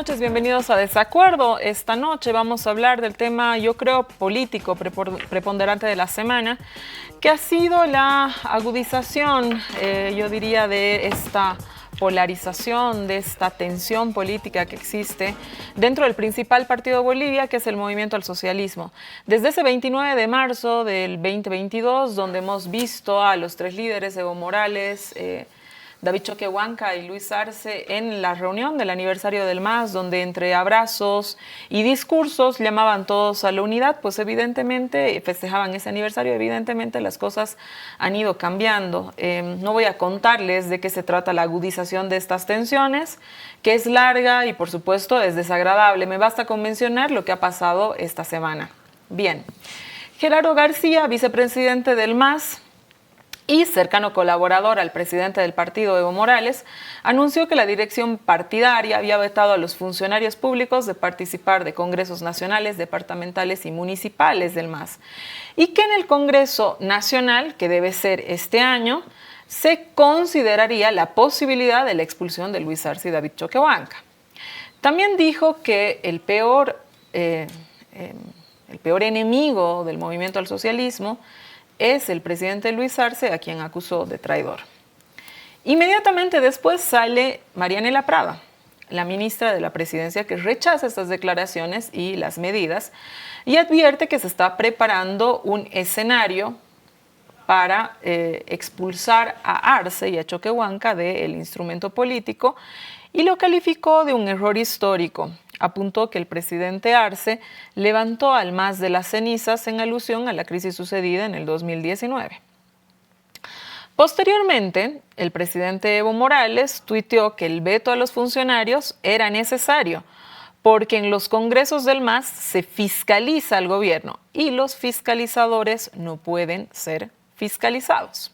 noches, bienvenidos a Desacuerdo. Esta noche vamos a hablar del tema, yo creo, político preponderante de la semana, que ha sido la agudización, yo diría, de esta polarización, de esta tensión política que existe dentro del principal partido de Bolivia, que es el Movimiento al Socialismo. Desde ese 29 de marzo del 2022, donde hemos visto a los tres líderes, Evo Morales, David Choquehuanca y Luis Arce, en la reunión del aniversario del MAS, donde entre abrazos y discursos llamaban todos a la unidad, pues evidentemente festejaban ese aniversario, evidentemente las cosas han ido cambiando. No voy a contarles de qué se trata la agudización de estas tensiones, que es larga y por supuesto es desagradable. Me basta con mencionar lo que ha pasado esta semana. Bien, Gerardo García, vicepresidente del MAS, y cercano colaborador al presidente del partido, Evo Morales, anunció que la dirección partidaria había vetado a los funcionarios públicos de participar de congresos nacionales, departamentales y municipales del MAS, y que en el Congreso Nacional, que debe ser este año, se consideraría la posibilidad de la expulsión de Luis Arce y David Choquehuanca. También dijo que el peor enemigo del movimiento al socialismo es el presidente Luis Arce, a quien acusó de traidor. Inmediatamente después sale Marianela Prada, la ministra de la Presidencia, que rechaza estas declaraciones y las medidas y advierte que se está preparando un escenario para expulsar a Arce y a Choquehuanca del instrumento político y lo calificó de un error histórico. Apuntó que el presidente Arce levantó al MAS de las cenizas en alusión a la crisis sucedida en el 2019. Posteriormente, el presidente Evo Morales tuiteó que el veto a los funcionarios era necesario porque en los congresos del MAS se fiscaliza al gobierno y los fiscalizadores no pueden ser fiscalizados.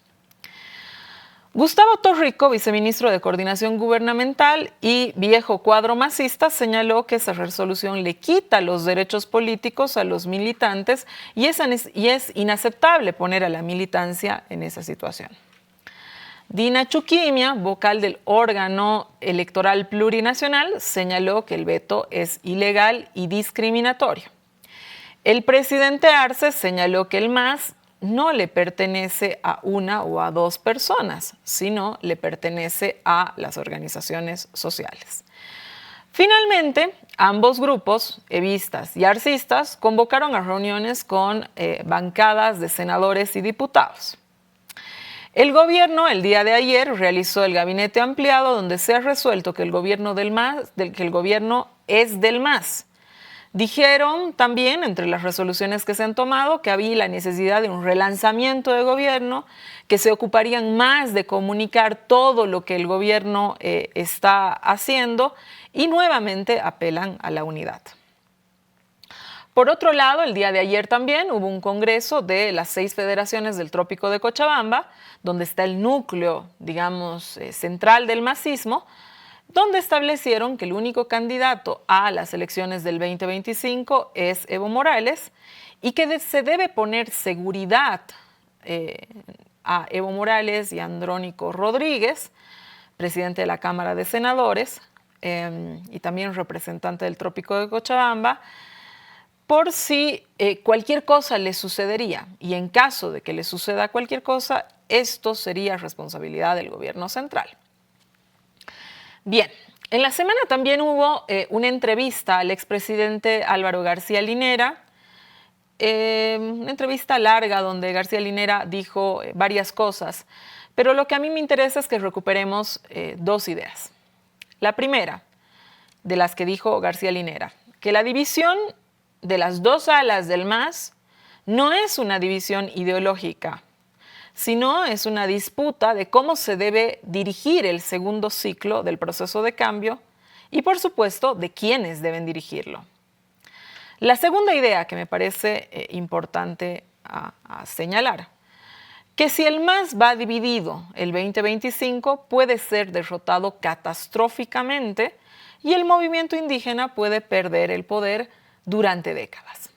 Gustavo Torrico, viceministro de Coordinación Gubernamental y viejo cuadro masista, señaló que esa resolución le quita los derechos políticos a los militantes y es inaceptable poner a la militancia en esa situación. Dina Chuquimia, vocal del órgano electoral plurinacional, señaló que el veto es ilegal y discriminatorio. El presidente Arce señaló que el MAS no le pertenece a una o a dos personas, sino le pertenece a las organizaciones sociales. Finalmente, ambos grupos, evistas y arcistas, convocaron a reuniones con bancadas de senadores y diputados. El gobierno, el día de ayer, realizó el gabinete ampliado donde se ha resuelto que el gobierno es del MAS. Dijeron también, entre las resoluciones que se han tomado, que había la necesidad de un relanzamiento de gobierno, que se ocuparían más de comunicar todo lo que el gobierno está haciendo y nuevamente apelan a la unidad. Por otro lado, el día de ayer también hubo un congreso de las 6 federaciones del Trópico de Cochabamba, donde está el núcleo, digamos, central del masismo, donde establecieron que el único candidato a las elecciones del 2025 es Evo Morales y que se debe poner seguridad a Evo Morales y a Andrónico Rodríguez, presidente de la Cámara de Senadores y también representante del Trópico de Cochabamba, por si cualquier cosa le sucedería. Y en caso de que le suceda cualquier cosa, esto sería responsabilidad del gobierno central. Bien, en la semana también hubo una entrevista al expresidente Álvaro García Linera, una entrevista larga donde García Linera dijo varias cosas, pero lo que a mí me interesa es que recuperemos 2 ideas. La primera, de las que dijo García Linera, que la división de las 2 alas del MAS no es una división ideológica, sino es una disputa de cómo se debe dirigir el segundo ciclo del proceso de cambio y, por supuesto, de quiénes deben dirigirlo. La segunda idea que me parece importante a señalar, que si el MAS va dividido el 2025 puede ser derrotado catastróficamente y el movimiento indígena puede perder el poder durante décadas.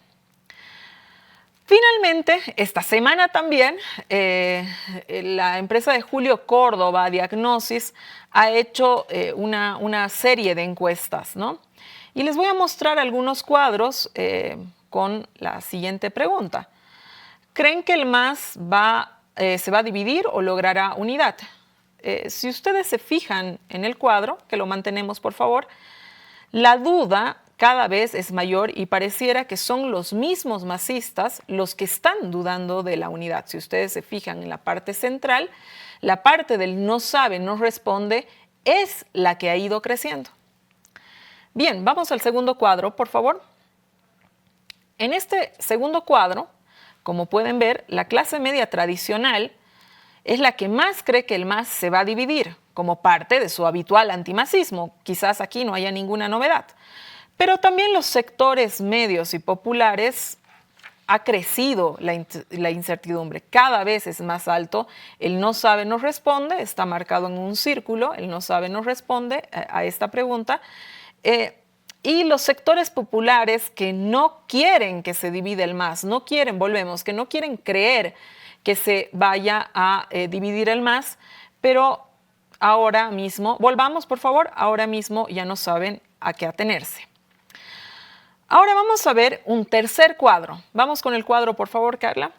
Finalmente, esta semana también, la empresa de Julio Córdoba, Diagnosis, ha hecho una serie de encuestas, ¿no? Y les voy a mostrar algunos cuadros con la siguiente pregunta. ¿Creen que el MAS se va a dividir o logrará unidad? Si ustedes se fijan en el cuadro, que lo mantenemos por favor, la duda cada vez es mayor y pareciera que son los mismos masistas los que están dudando de la unidad. Si ustedes se fijan en la parte central, la parte del no sabe, no responde, es la que ha ido creciendo. Bien, vamos al segundo cuadro, por favor. En este segundo cuadro, como pueden ver, la clase media tradicional es la que más cree que el MAS se va a dividir, como parte de su habitual antimasismo. Quizás aquí no haya ninguna novedad. Pero también los sectores medios y populares ha crecido la incertidumbre. Cada vez es más alto. El no sabe, no responde. Está marcado en un círculo. El no sabe, no responde a esta pregunta. Y los sectores populares que no quieren que se divida el MAS, no quieren, volvemos, que no quieren creer que se vaya a dividir el MAS, pero ahora mismo, volvamos por favor, ahora mismo ya no saben a qué atenerse. Ahora vamos a ver un tercer cuadro. Vamos con el cuadro, por favor, Carla.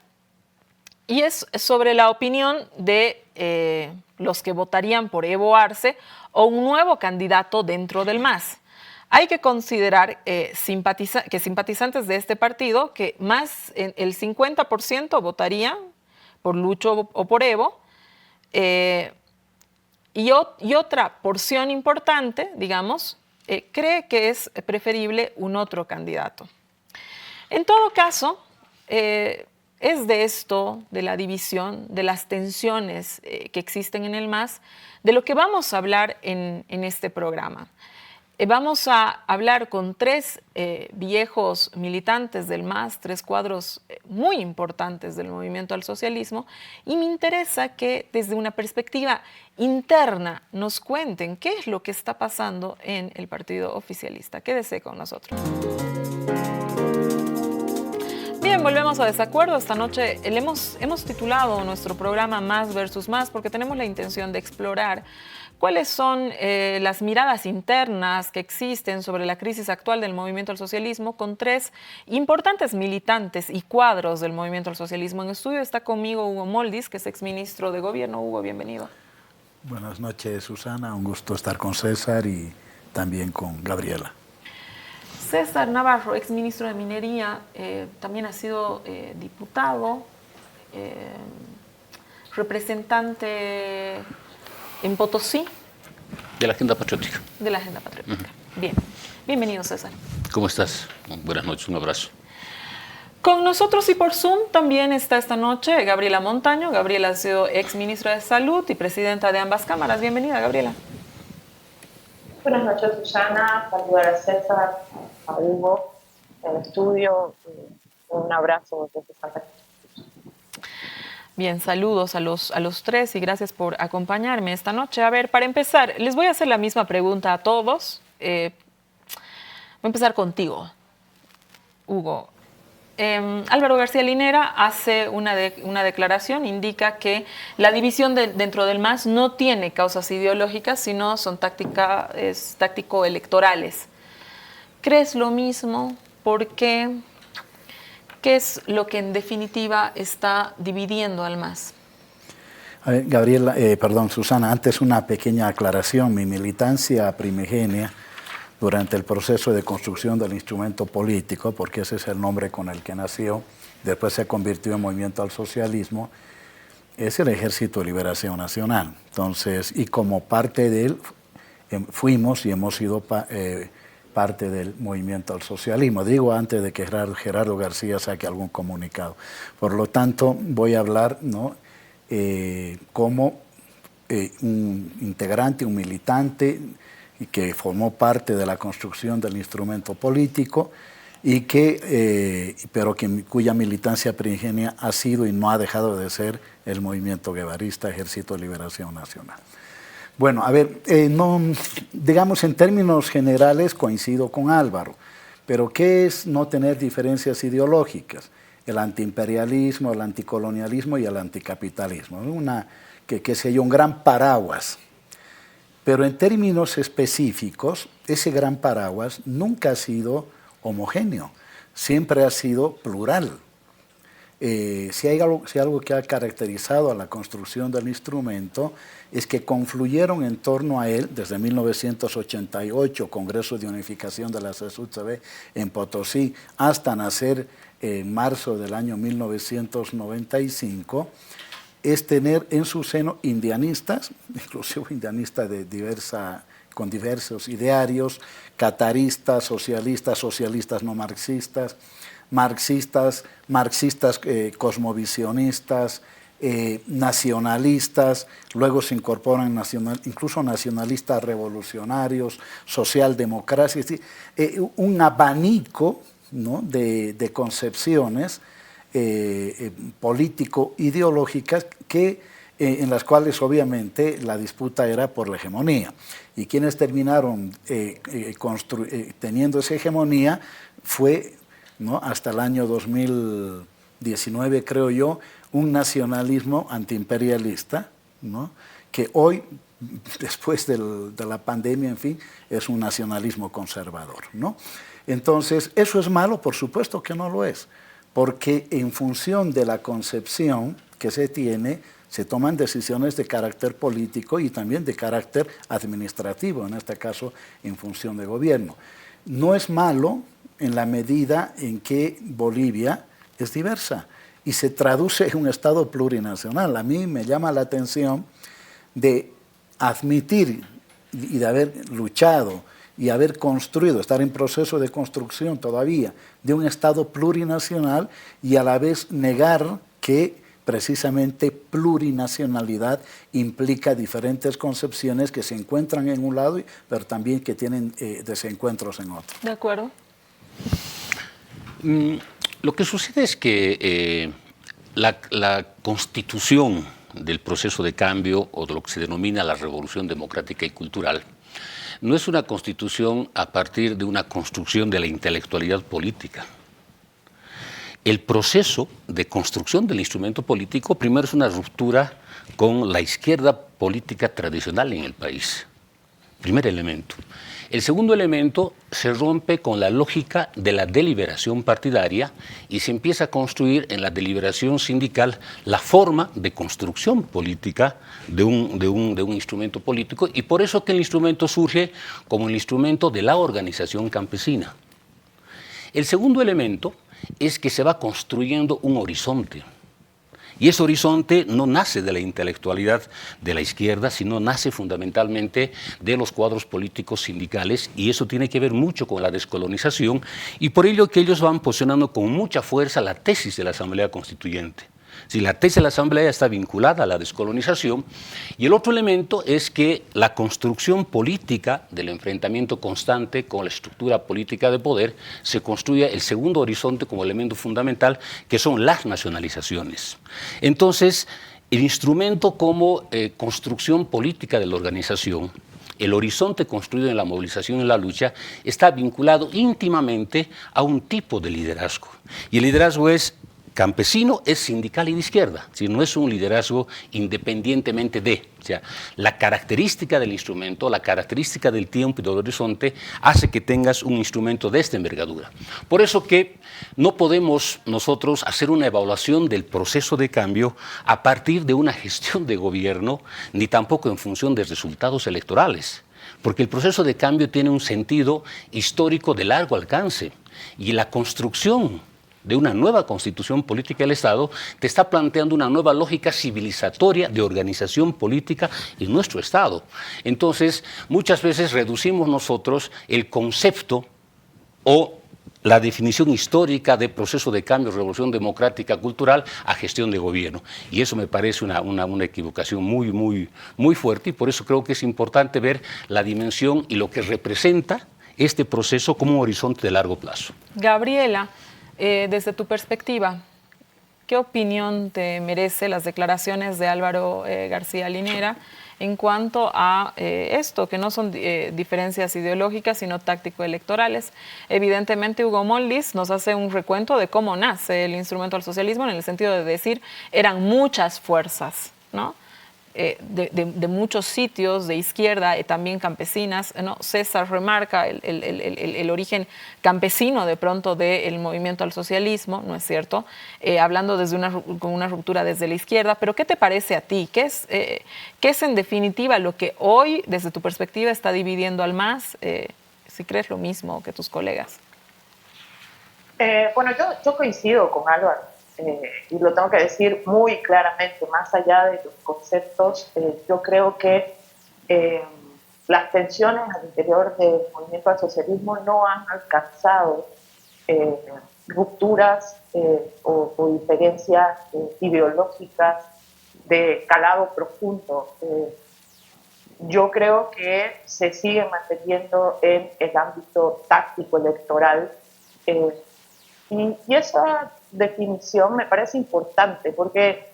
Y es sobre la opinión de los que votarían por Evo Arce o un nuevo candidato dentro del MAS. Hay que considerar que simpatizantes de este partido, que más el 50% votarían por Lucho o por Evo, y otra porción importante, digamos, cree que es preferible un otro candidato. En todo caso, es de esto, de la división, de las tensiones que existen en el MAS, de lo que vamos a hablar en este programa. Vamos a hablar con tres viejos militantes del MAS, tres cuadros muy importantes del movimiento al socialismo, y me interesa que desde una perspectiva interna nos cuenten qué es lo que está pasando en el partido oficialista. Quédese con nosotros. Bien, volvemos a Desacuerdo. Esta noche hemos titulado nuestro programa Más versus Más porque tenemos la intención de explorar cuáles son las miradas internas que existen sobre la crisis actual del movimiento al socialismo con tres importantes militantes y cuadros del movimiento al socialismo. En estudio está conmigo Hugo Moldis, que es exministro de Gobierno. Hugo, bienvenido. Buenas noches, Susana. Un gusto estar con César y también con Gabriela. César Navarro, exministro de Minería, también ha sido diputado, representante en Potosí. De la Agenda Patriótica. De la Agenda Patriótica. Bien. Bienvenido, César. ¿Cómo estás? Buenas noches, un abrazo. Con nosotros y por Zoom también está esta noche Gabriela Montaño. Gabriela ha sido exministra de Salud y presidenta de ambas cámaras. Bienvenida, Gabriela. Buenas noches, Susana. Saludar a César, a Hugo, en el estudio. Un abrazo desde Santa Cruz. Bien, saludos a los tres y gracias por acompañarme esta noche. A ver, para empezar, les voy a hacer la misma pregunta a todos. Voy a empezar contigo, Hugo. Álvaro García Linera hace una declaración, indica que la división dentro del MAS no tiene causas ideológicas, sino son táctico-electorales. ¿Crees lo mismo? ¿Por qué? ¿Qué es lo que en definitiva está dividiendo al MAS? A ver, Gabriela, Susana, antes una pequeña aclaración. Mi militancia primigenia durante el proceso de construcción del instrumento político, porque ese es el nombre con el que nació, después se convirtió en Movimiento al Socialismo, es el Ejército de Liberación Nacional. Entonces, y como parte de él, fuimos y hemos sido parte del Movimiento al Socialismo. Digo antes de que Gerardo García saque algún comunicado. Por lo tanto, voy a hablar, ¿no? Como un integrante, un militante, y que formó parte de la construcción del instrumento político y cuya militancia primigenia ha sido y no ha dejado de ser el movimiento guevarista, Ejército de Liberación Nacional. Bueno, a ver, digamos en términos generales coincido con Álvaro, pero ¿qué es no tener diferencias ideológicas? el antiimperialismo, el anticolonialismo y el anticapitalismo. Que sería un gran paraguas. Pero en términos específicos, ese gran paraguas nunca ha sido homogéneo, siempre ha sido plural. Si hay algo que ha caracterizado a la construcción del instrumento es que confluyeron en torno a él desde 1988, Congreso de Unificación de la CSUCB en Potosí, hasta nacer en marzo del año 1995, es tener en su seno indianistas, inclusive indianistas con diversos idearios, cataristas, socialistas no marxistas, marxistas cosmovisionistas, nacionalistas, luego se incorporan incluso nacionalistas revolucionarios, socialdemocracia, es decir, un abanico, ¿no?, de concepciones político-ideológicas en las cuales obviamente la disputa era por la hegemonía. Y quienes terminaron teniendo esa hegemonía fue, ¿no?, hasta el año 2019, creo yo, un nacionalismo antiimperialista, ¿no?, que hoy, después de la pandemia, en fin, es un nacionalismo conservador, ¿no? Entonces, ¿eso es malo? Por supuesto que no lo es, porque en función de la concepción que se tiene, se toman decisiones de carácter político y también de carácter administrativo, en este caso en función de gobierno. No es malo en la medida en que Bolivia es diversa y se traduce en un Estado plurinacional. A mí me llama la atención de admitir y de haber luchado y haber construido, estar en proceso de construcción todavía de un Estado plurinacional y a la vez negar que precisamente plurinacionalidad implica diferentes concepciones que se encuentran en un lado, pero también que tienen desencuentros en otro. ¿De acuerdo? Lo que sucede es que la constitución del proceso de cambio o de lo que se denomina la revolución democrática y cultural no es una constitución a partir de una construcción de la intelectualidad política. El proceso de construcción del instrumento político primero es una ruptura con la izquierda política tradicional en el país. Primer elemento. El segundo elemento se rompe con la lógica de la deliberación partidaria y se empieza a construir en la deliberación sindical la forma de construcción política de un instrumento político, y por eso que el instrumento surge como el instrumento de la organización campesina. El segundo elemento es que se va construyendo un horizonte. Y ese horizonte no nace de la intelectualidad de la izquierda, sino nace fundamentalmente de los cuadros políticos sindicales, y eso tiene que ver mucho con la descolonización, y por ello que ellos van posicionando con mucha fuerza la tesis de la Asamblea Constituyente. Si la tesis de la Asamblea está vinculada a la descolonización, y el otro elemento es que la construcción política del enfrentamiento constante con la estructura política de poder se construye el segundo horizonte como elemento fundamental, que son las nacionalizaciones. Entonces, el instrumento como construcción política de la organización, el horizonte construido en la movilización y la lucha, está vinculado íntimamente a un tipo de liderazgo. Y el liderazgo es campesino, es sindical y de izquierda, si no es un liderazgo independientemente de, o sea, la característica del instrumento, la característica del tiempo y del horizonte hace que tengas un instrumento de esta envergadura. Por eso que no podemos nosotros hacer una evaluación del proceso de cambio a partir de una gestión de gobierno, ni tampoco en función de resultados electorales, porque el proceso de cambio tiene un sentido histórico de largo alcance, y la construcción de una nueva constitución política del Estado te está planteando una nueva lógica civilizatoria de organización política en nuestro Estado. Entonces, muchas veces reducimos nosotros el concepto o la definición histórica de proceso de cambio, revolución democrática, cultural, a gestión de gobierno. Y eso me parece una equivocación muy fuerte, y por eso creo que es importante ver la dimensión y lo que representa este proceso como un horizonte de largo plazo. Gabriela, desde tu perspectiva, ¿qué opinión te merece las declaraciones de Álvaro García Linera en cuanto a esto, que no son diferencias ideológicas, sino táctico-electorales. Evidentemente, Hugo Moldis nos hace un recuento de cómo nace el instrumento al socialismo, en el sentido de decir, eran muchas fuerzas, ¿no? De muchos sitios de izquierda, también campesinas, ¿no? César remarca el origen campesino de pronto del movimiento al socialismo, ¿no es cierto? Hablando con una ruptura desde la izquierda, pero ¿qué te parece a ti? ¿Qué es en definitiva lo que hoy, desde tu perspectiva, está dividiendo al MAS? Si crees lo mismo que tus colegas. Bueno, yo coincido con Álvaro. Y lo tengo que decir muy claramente, más allá de los conceptos, yo creo que las tensiones al interior del movimiento al socialismo no han alcanzado rupturas o diferencias ideológicas de calado profundo. Yo creo que se sigue manteniendo en el ámbito táctico electoral y esa definición me parece importante porque,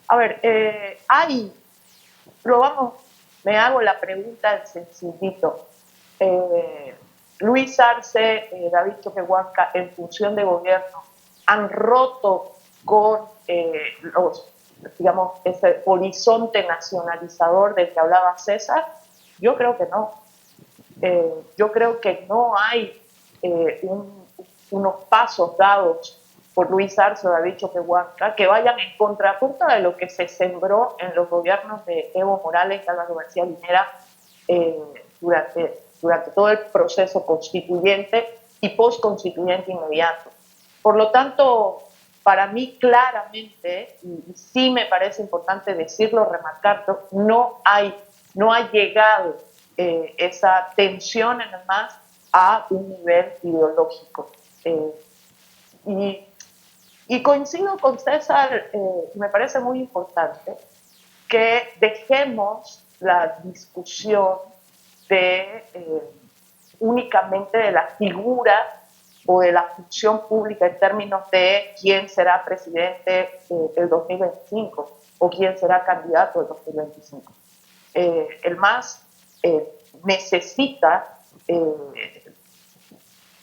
a ver, me hago la pregunta sencillito. Luis Arce, David Choquehuanca, en función de gobierno, han roto con ese horizonte nacionalizador del que hablaba César. Yo creo que no. Yo creo que no hay unos pasos dados por Luis Arce o David Choquehuanca que vayan en contrapunto de lo que se sembró en los gobiernos de Evo Morales y Álvaro García Linera durante todo el proceso constituyente y postconstituyente inmediato. Por lo tanto, para mí claramente, y sí me parece importante decirlo, remarcarlo, no ha llegado esa tensión en el MAS a un nivel ideológico. Y coincido con César, me parece muy importante que dejemos la discusión únicamente de la figura o de la función pública en términos de quién será presidente el 2025 o quién será candidato el 2025. El MAS necesita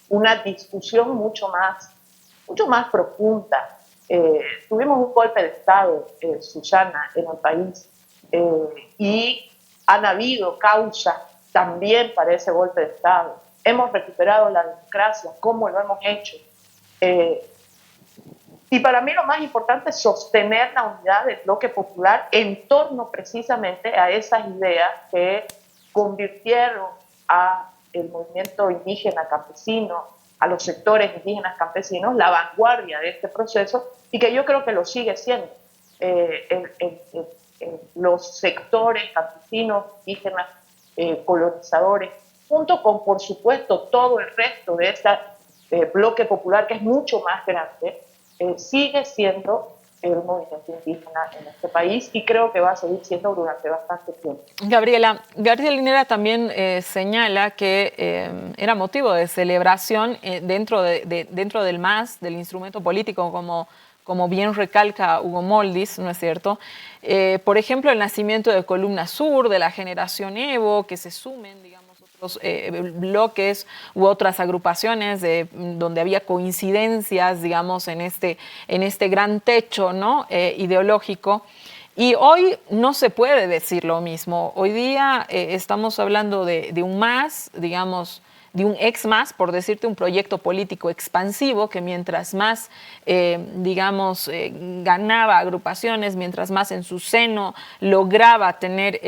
una discusión mucho más profunda. Tuvimos un golpe de Estado, Susana, en el país, y han habido causas también para ese golpe de Estado. Hemos recuperado la democracia, ¿cómo lo hemos hecho? Y para mí lo más importante es sostener la unidad del bloque popular en torno precisamente a esas ideas que convirtieron a el movimiento indígena campesino, a los sectores indígenas campesinos, la vanguardia de este proceso, y que yo creo que lo sigue siendo. Los sectores campesinos, indígenas, colonizadores, junto con, por supuesto, todo el resto de ese bloque popular que es mucho más grande, sigue siendo el movimiento indígena en este país y creo que va a seguir siendo durante bastante tiempo. Gabriela, García Linera también señala que era motivo de celebración dentro del MAS, del instrumento político, como bien recalca Hugo Moldis, ¿no es cierto? Por ejemplo, el nacimiento de Columna Sur, de la generación Evo, que se sumen, digamos, otros bloques u otras agrupaciones donde había coincidencias, digamos, en este gran techo, ¿no? Ideológico. Y hoy no se puede decir lo mismo. Hoy día estamos hablando de un MAS, digamos, de un ex-MAS, por decirte, un proyecto político expansivo que mientras más, ganaba agrupaciones, mientras más en su seno lograba tener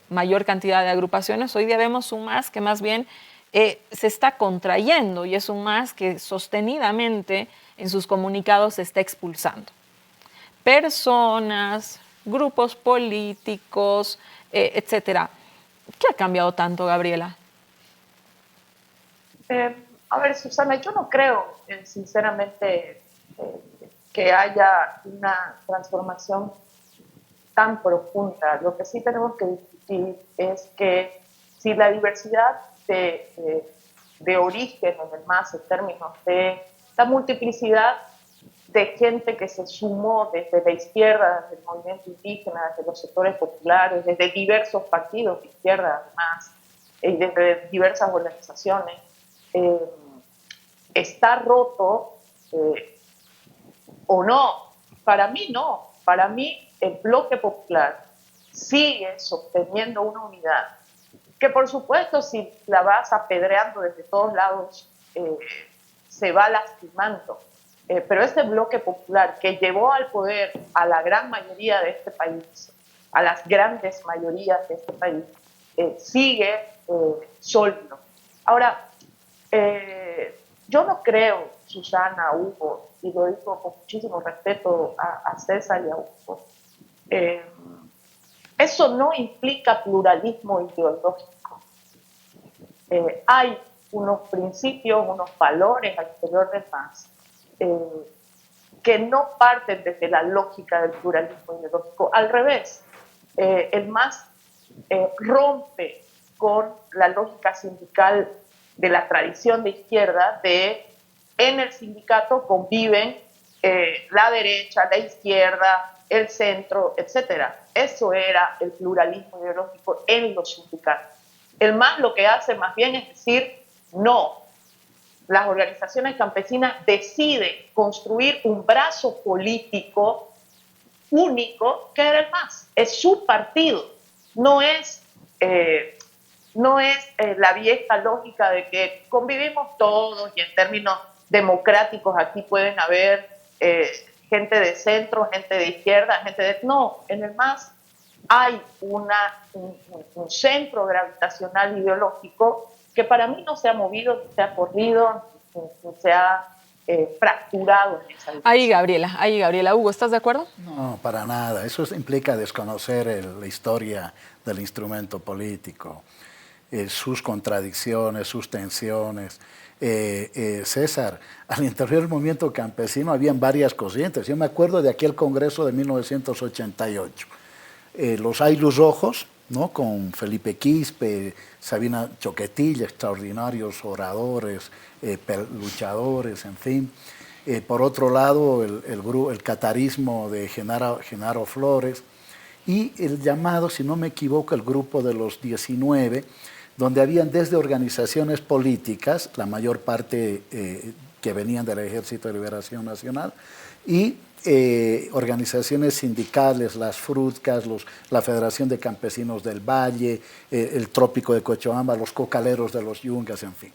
mayor cantidad de agrupaciones, hoy día vemos un MAS que más bien se está contrayendo y es un MAS que sostenidamente en sus comunicados se está expulsando personas, grupos políticos, etcétera. ¿Qué ha cambiado tanto, Gabriela? A ver, Susana, yo no creo, sinceramente, que haya una transformación tan profunda. Lo que sí tenemos que discutir es que si la diversidad de origen en el MAS, en términos de la multiplicidad de gente que se sumó desde la izquierda, desde el movimiento indígena, desde los sectores populares, desde diversos partidos de izquierda además, y desde diversas organizaciones, está roto o no. Para mí no. Para mí el bloque popular sigue sosteniendo una unidad que, por supuesto, si la vas apedreando desde todos lados, se va lastimando. Pero este bloque popular que llevó al poder a la gran mayoría de este país, a las grandes mayorías de este país, sigue sólido. Ahora, yo no creo, Susana, Hugo, y lo digo con muchísimo respeto a César y a Hugo, eso no implica pluralismo ideológico. Hay unos principios, unos valores al interior del MAS que no parten desde la lógica del pluralismo ideológico. Al revés, el MAS rompe con la lógica sindical de la tradición de izquierda de en el sindicato conviven la derecha, la izquierda, el centro, etc. Eso era el pluralismo ideológico en los sindicatos. El MAS lo que hace más bien es decir, no, las organizaciones campesinas deciden construir un brazo político único que era el MAS. Es su partido, no es la vieja lógica de que convivimos todos y en términos democráticos aquí pueden haber gente de centro, gente de izquierda, gente de... No, en el MAS hay un centro gravitacional ideológico que para mí no se ha movido, ni se ha corrido, ni se ha fracturado en esa dirección. Ahí, Gabriela. Hugo, ¿estás de acuerdo? No, para nada. Eso implica desconocer la historia del instrumento político, sus contradicciones, sus tensiones. César, al interior del movimiento campesino habían varias corrientes. Yo me acuerdo de aquel congreso de 1988. Los Ailus Rojos, ¿no? Con Felipe Quispe, Sabina Choquetilla, extraordinarios oradores, luchadores, en fin. Por otro lado, el catarismo de Genaro Flores y el llamado, si no me equivoco, el grupo de los 19, donde habían desde organizaciones políticas, la mayor parte que venían del Ejército de Liberación Nacional, y organizaciones sindicales, las FRUTCAS, la Federación de Campesinos del Valle, el Trópico de Cochabamba, los cocaleros de los Yungas, en fin.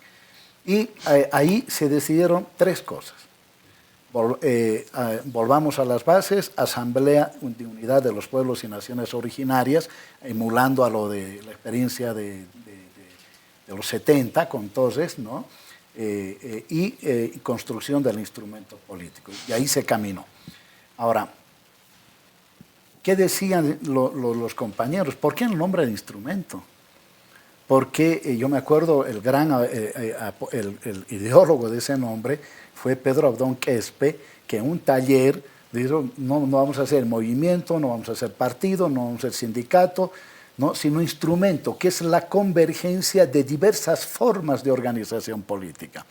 Y ahí se decidieron tres cosas. Volvamos a las bases, Asamblea de Unidad de los Pueblos y Naciones Originarias, emulando a lo de la experiencia de los 70 con Torres, ¿no? Y construcción del instrumento político. Y ahí se caminó. Ahora, ¿qué decían los compañeros? ¿Por qué el nombre de instrumento? Porque yo me acuerdo, el ideólogo de ese nombre fue Pedro Abdón Quispe, que en un taller dijo, no vamos a hacer movimiento, no vamos a hacer partido, no vamos a hacer sindicato, ¿no? Sino instrumento, que es la convergencia de diversas formas de organización política.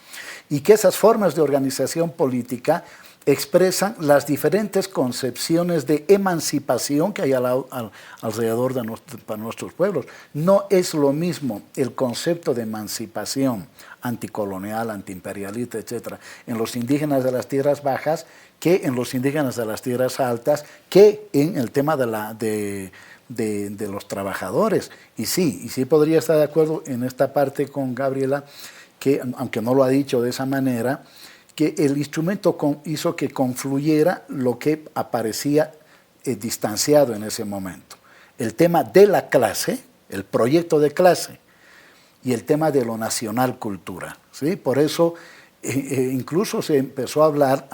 Y que esas formas de organización política expresan las diferentes concepciones de emancipación que hay alrededor de nuestros pueblos. No es lo mismo el concepto de emancipación anticolonial, antiimperialista, etc., en los indígenas de las tierras bajas que en los indígenas de las tierras altas, que en el tema de los trabajadores. Y sí podría estar de acuerdo en esta parte con Gabriela, que aunque no lo ha dicho de esa manera, que el instrumento hizo que confluyera lo que aparecía distanciado en ese momento. El tema de la clase, el proyecto de clase, y el tema de lo nacional cultura, ¿sí? Por eso incluso se empezó a hablar,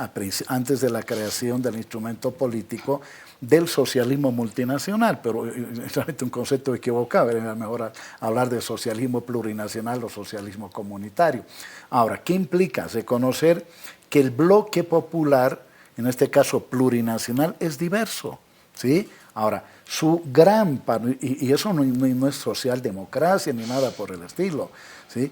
antes de la creación del instrumento político, del socialismo multinacional, pero es realmente un concepto equivocado, era mejor hablar de socialismo plurinacional o socialismo comunitario. Ahora, ¿qué implica? Reconocer que el bloque popular, en este caso plurinacional, es diverso, ¿sí? Ahora, su gran parte, y eso no es socialdemocracia ni nada por el estilo, ¿sí?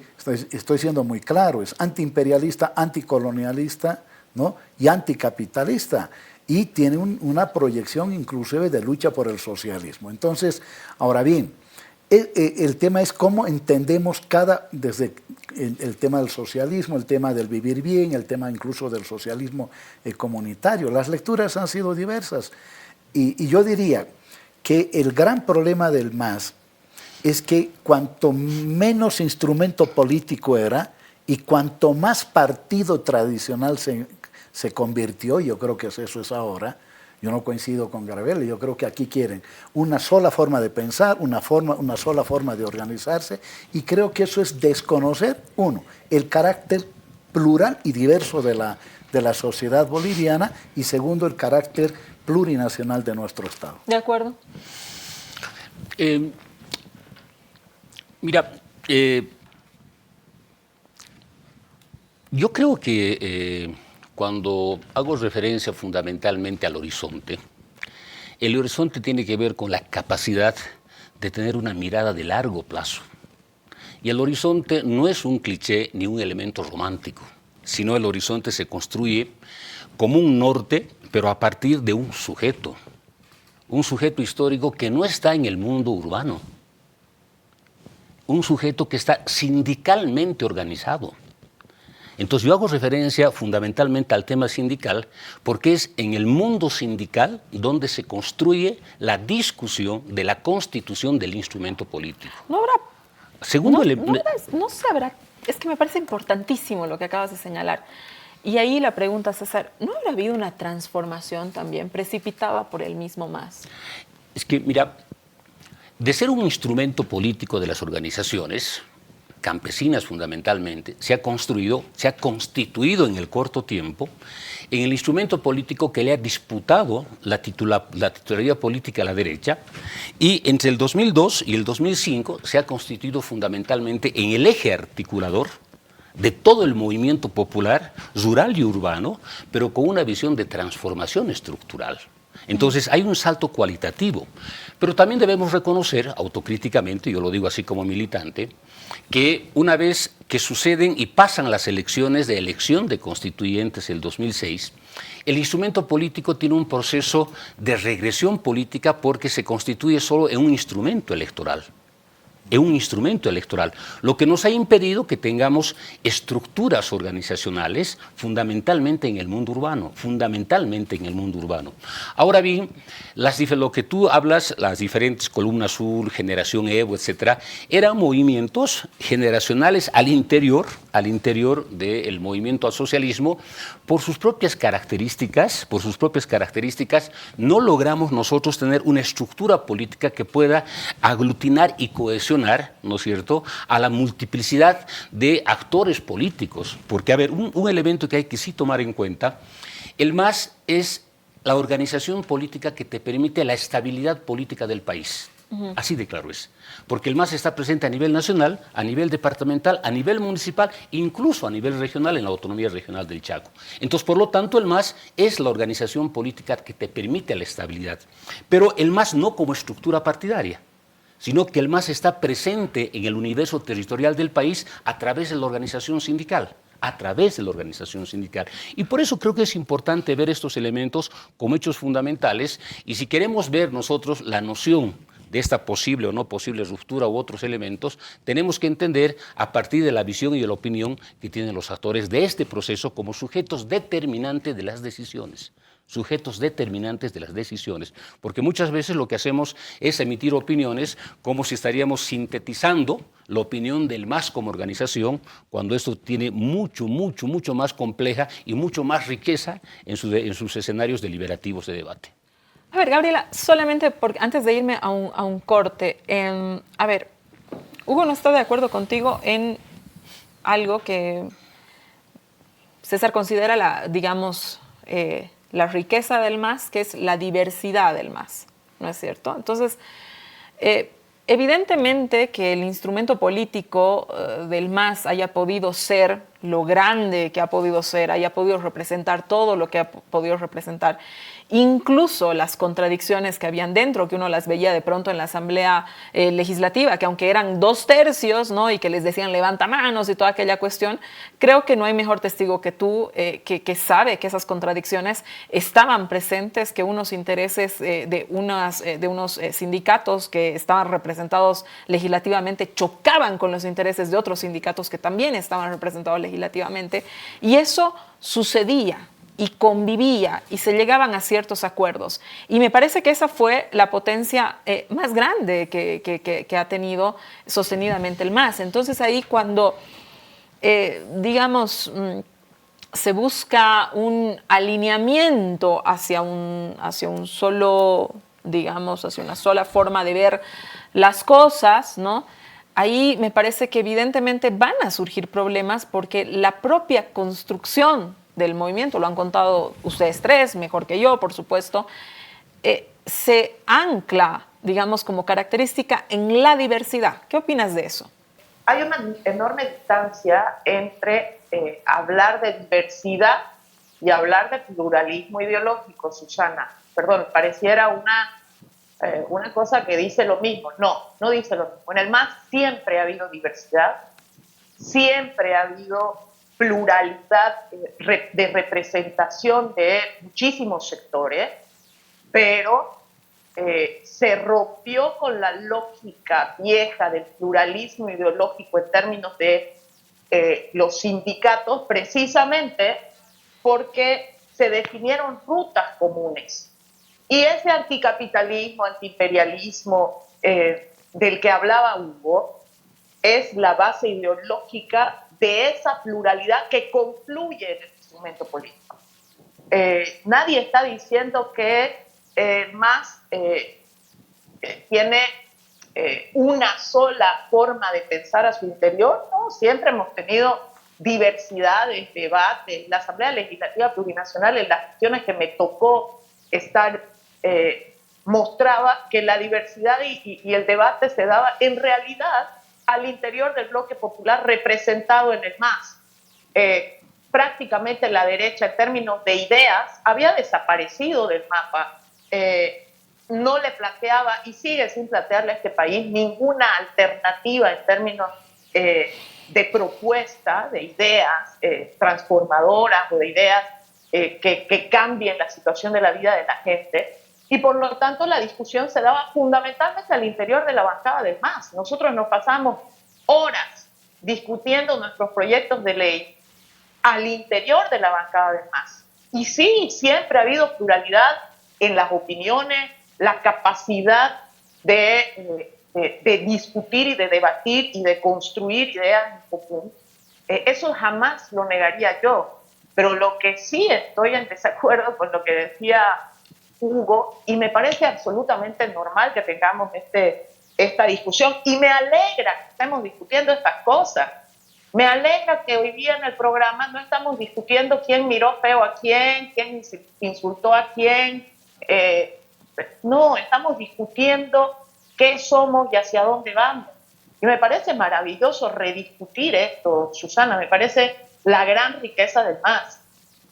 Estoy siendo muy claro, es antiimperialista, anticolonialista, ¿no? Y anticapitalista. Y tiene una proyección inclusive de lucha por el socialismo. Entonces, ahora bien, el tema es cómo entendemos desde el tema del socialismo, el tema del vivir bien, el tema incluso del socialismo comunitario. Las lecturas han sido diversas. Y yo diría que el gran problema del MAS es que cuanto menos instrumento político era y cuanto más partido tradicional se convirtió, yo creo que eso es ahora. Yo no coincido con Gabriela, yo creo que aquí quieren una sola forma de pensar, una sola forma de organizarse, y creo que eso es desconocer, uno, el carácter plural y diverso de la sociedad boliviana, y segundo, el carácter plurinacional de nuestro Estado. ¿De acuerdo? Mira, yo creo que cuando hago referencia fundamentalmente al horizonte, el horizonte tiene que ver con la capacidad de tener una mirada de largo plazo. Y el horizonte no es un cliché ni un elemento romántico, sino el horizonte se construye como un norte, pero a partir de un sujeto histórico que no está en el mundo urbano, un sujeto que está sindicalmente organizado. Entonces yo hago referencia fundamentalmente al tema sindical porque es en el mundo sindical donde se construye la discusión de la constitución del instrumento político. No habrá... Segundo no se habrá... Es que me parece importantísimo lo que acabas de señalar. Y ahí la pregunta, César, ¿no habrá habido una transformación también precipitada por el mismo MAS? Es que, mira, de ser un instrumento político de las organizaciones campesinas fundamentalmente, se ha constituido en el corto tiempo en el instrumento político que le ha disputado la titularidad política a la derecha, y entre el 2002 y el 2005 se ha constituido fundamentalmente en el eje articulador de todo el movimiento popular, rural y urbano, pero con una visión de transformación estructural. Entonces hay un salto cualitativo, pero también debemos reconocer autocríticamente, yo lo digo así como militante, que una vez que suceden y pasan las elecciones de elección de constituyentes el 2006, el instrumento político tiene un proceso de regresión política porque se constituye solo en un instrumento electoral. Lo que nos ha impedido que tengamos estructuras organizacionales fundamentalmente en el mundo urbano, Ahora bien, lo que tú hablas, las diferentes Columna Azul, Generación Evo, etcétera, eran movimientos generacionales al interior del movimiento al socialismo. Por sus propias características, no logramos nosotros tener una estructura política que pueda aglutinar y cohesionar, ¿no es cierto?, a la multiplicidad de actores políticos. Porque, a ver, un elemento que hay que sí tomar en cuenta, el MAS es la organización política que te permite la estabilidad política del país. Así de claro es. Porque el MAS está presente a nivel nacional, a nivel departamental, a nivel municipal, incluso a nivel regional en la autonomía regional del Chaco. Entonces, por lo tanto, el MAS es la organización política que te permite la estabilidad. Pero el MAS no como estructura partidaria, sino que el MAS está presente en el universo territorial del país a través de la organización sindical. Y por eso creo que es importante ver estos elementos como hechos fundamentales, y si queremos ver nosotros la noción de esta posible o no posible ruptura u otros elementos, tenemos que entender a partir de la visión y de la opinión que tienen los actores de este proceso como sujetos determinantes de las decisiones. Porque muchas veces lo que hacemos es emitir opiniones como si estaríamos sintetizando la opinión del MAS como organización, cuando esto tiene mucho más compleja y mucho más riqueza en sus escenarios deliberativos de debate. A ver, Gabriela, solamente antes de irme a un corte, a ver, Hugo no está de acuerdo contigo en algo que César considera la riqueza del MAS, que es la diversidad del MAS, ¿no es cierto? Entonces, evidentemente que el instrumento político del MAS haya podido ser lo grande que ha podido ser, haya podido representar todo lo que ha podido representar, incluso las contradicciones que habían dentro, que uno las veía de pronto en la Asamblea Legislativa, que aunque eran 2/3, ¿no? Y que les decían levanta manos y toda aquella cuestión, creo que no hay mejor testigo que tú, que sabe que esas contradicciones estaban presentes, que unos intereses de unos sindicatos que estaban representados legislativamente chocaban con los intereses de otros sindicatos que también estaban representados legislativamente, y eso sucedía y convivía y se llegaban a ciertos acuerdos. Y me parece que esa fue la potencia más grande que ha tenido sostenidamente el MAS. Entonces ahí cuando, digamos, se busca un alineamiento hacia un solo, digamos, hacia una sola forma de ver las cosas, ¿no? Ahí me parece que evidentemente van a surgir problemas porque la propia construcción del movimiento, lo han contado ustedes tres, mejor que yo, por supuesto, se ancla, digamos, como característica en la diversidad. ¿Qué opinas de eso? Hay una enorme distancia entre hablar de diversidad y hablar de pluralismo ideológico, Susana. Perdón, pareciera una cosa que dice lo mismo. No dice lo mismo. En el MAS siempre ha habido diversidad, siempre ha habido pluralidad de representación de muchísimos sectores, pero se rompió con la lógica vieja del pluralismo ideológico en términos de los sindicatos, precisamente porque se definieron rutas comunes. Y ese anticapitalismo, antiimperialismo del que hablaba Hugo, es la base ideológica de esa pluralidad que confluye en el instrumento político. Nadie está diciendo que MAS tiene una sola forma de pensar a su interior, ¿no? Siempre hemos tenido diversidades, debates. La Asamblea Legislativa Plurinacional, en las cuestiones que me tocó estar, mostraba que la diversidad y el debate se daba en realidad al interior del bloque popular representado en el MAS. Prácticamente la derecha, en términos de ideas, había desaparecido del mapa. No le planteaba, y sigue sin plantearle a este país, ninguna alternativa en términos de propuesta, de ideas transformadoras o de ideas que cambien la situación de la vida de la gente. Y por lo tanto la discusión se daba fundamentalmente al interior de la bancada del MAS. Nosotros nos pasamos horas discutiendo nuestros proyectos de ley al interior de la bancada del MAS. Y sí, siempre ha habido pluralidad en las opiniones, la capacidad de discutir y de debatir y de construir ideas en común. Eso jamás lo negaría yo. Pero lo que sí estoy en desacuerdo con lo que decía Hugo, y me parece absolutamente normal que tengamos esta discusión, y me alegra que estemos discutiendo estas cosas. Me alegra que hoy día en el programa no estamos discutiendo quién miró feo a quién insultó a quién. No, estamos discutiendo qué somos y hacia dónde vamos. Y me parece maravilloso rediscutir esto, Susana, me parece la gran riqueza del MAS,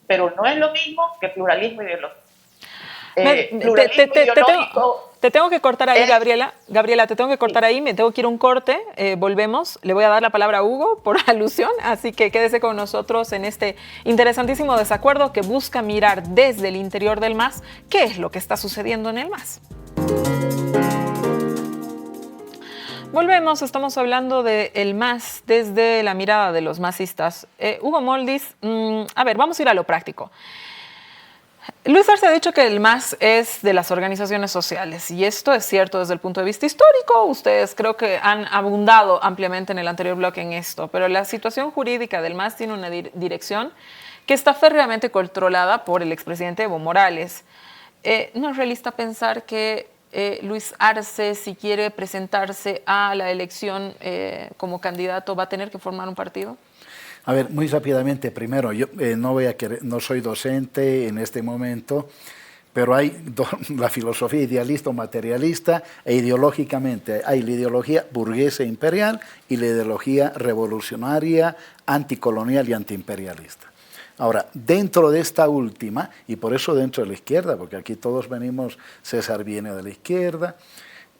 pero no es lo mismo que pluralismo ideológico. Te tengo que cortar ahí, Gabriela. Gabriela, te tengo que cortar ahí, me tengo que ir a un corte, volvemos. Le voy a dar la palabra a Hugo por alusión, así que quédese con nosotros en este interesantísimo desacuerdo que busca mirar desde el interior del MAS qué es lo que está sucediendo en el MAS. Volvemos, estamos hablando del MAS desde la mirada de los masistas. Hugo Moldis, a ver, vamos a ir a lo práctico. Luis Arce ha dicho que el MAS es de las organizaciones sociales y esto es cierto desde el punto de vista histórico. Ustedes creo que han abundado ampliamente en el anterior bloque en esto, pero la situación jurídica del MAS tiene una dirección que está férreamente controlada por el expresidente Evo Morales. ¿No es realista pensar que Luis Arce, si quiere presentarse a la elección como candidato, va a tener que formar un partido? A ver, muy rápidamente, primero, yo no soy docente en este momento, Pero hay la filosofía idealista o materialista e ideológicamente hay la ideología burguesa e imperial y la ideología revolucionaria, anticolonial y antiimperialista. Ahora, dentro de esta última, y por eso dentro de la izquierda, porque aquí todos venimos, César viene de la izquierda,